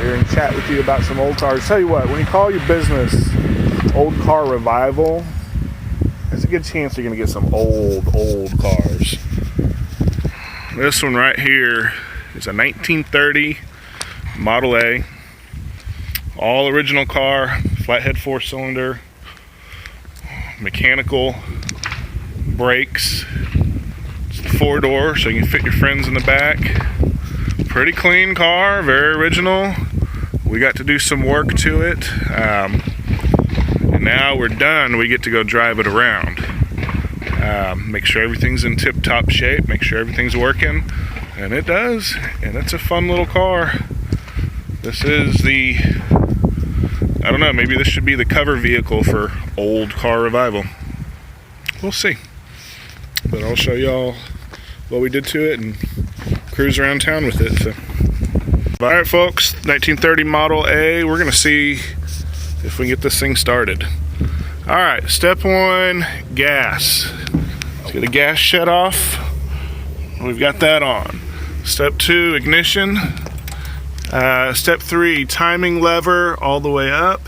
here and chat with you about some old cars. Tell you what, when you call your business Old Car Revival, there's a good chance you're going to get some old cars. This one right here is a 1930 Model A. All original car, flathead 4-cylinder, mechanical brakes. It's the 4-door, so you can fit your friends in the back. Pretty clean car, very original. We got to do some work to it, and now we're done. We get to go drive it around. Make sure everything's in tip-top shape, make sure everything's working, and it does, and it's a fun little car. This is the, I don't know, maybe this should be the cover vehicle for Old Car Revival. We'll see. But I'll show y'all what we did to it and cruise around town with it. So. Alright folks, 1930 Model A, we're going to see if we can get this thing started. Alright, step one, gas. Let's get the gas shut off. We've got that on. Step two, ignition. Step three, timing lever all the way up.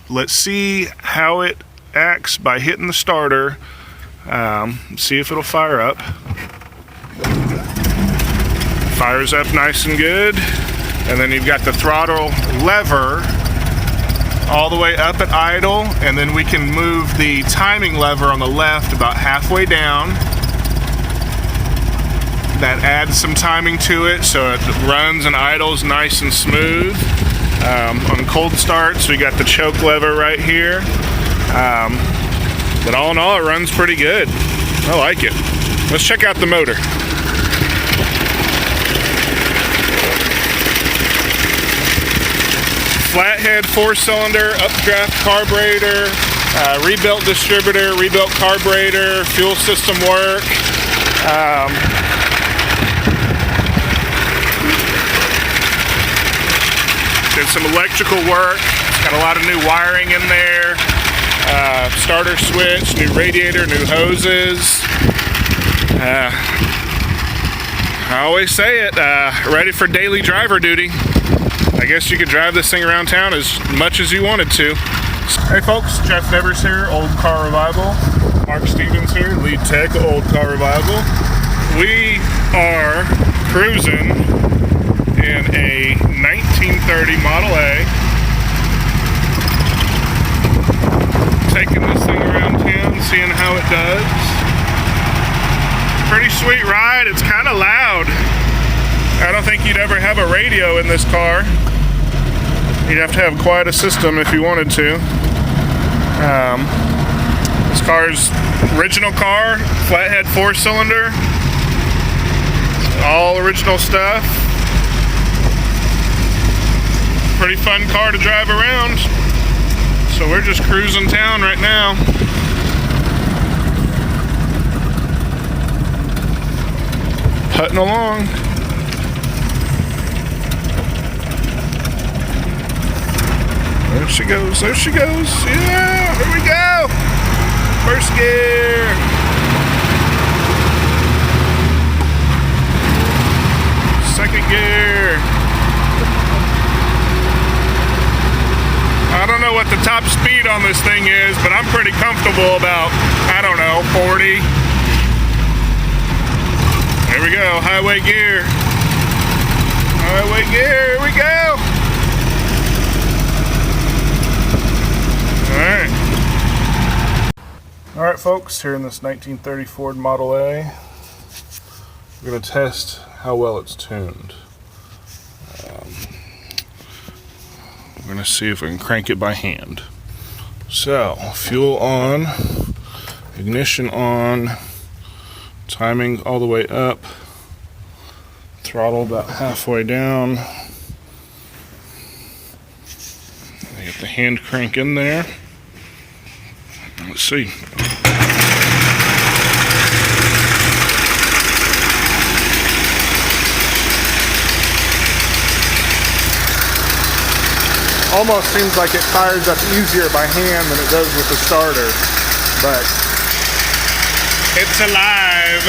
Let's see how it acts by hitting the starter. See if it'll fire up. Fires up nice and good. And then you've got the throttle lever all the way up at idle, and then we can move the timing lever on the left about halfway down. That adds some timing to it so it runs and idles nice and smooth. On cold starts, we got the choke lever right here. But all in all, it runs pretty good. I like it. Let's check out the motor. Flathead 4-cylinder, updraft carburetor, rebuilt distributor, rebuilt carburetor, fuel system work. Did some electrical work. It's got a lot of new wiring in there. Starter switch, new radiator, new hoses. I always say it, ready for daily driver duty. I guess you could drive this thing around town as much as you wanted to. Hey folks, Jeff Nevers here, Old Car Revival. Mark Stevens here, lead tech at Old Car Revival. We are cruising in a 1930 Model A. Taking this thing around town, seeing how it does. Pretty sweet ride, it's kind of loud. I don't think you'd ever have a radio in this car. You'd have to have quite a system if you wanted to. This car's original car, flathead 4-cylinder. All original stuff. Pretty fun car to drive around. So we're just cruising town right now. Putting along. There she goes, there she goes. Yeah, here we go. First gear. Second gear. I don't know what the top speed on this thing is, but I'm pretty comfortable about, I don't know, 40. There we go, highway gear. Highway gear, here we go. Alright folks, here in this 1930 Ford Model A, we're going to test how well it's tuned. We're going to see if we can crank it by hand. So, fuel on, ignition on, timing all the way up, throttle about halfway down. Get the hand crank in there. Let's see. Almost seems like it fires up easier by hand than it does with the starter, but it's alive.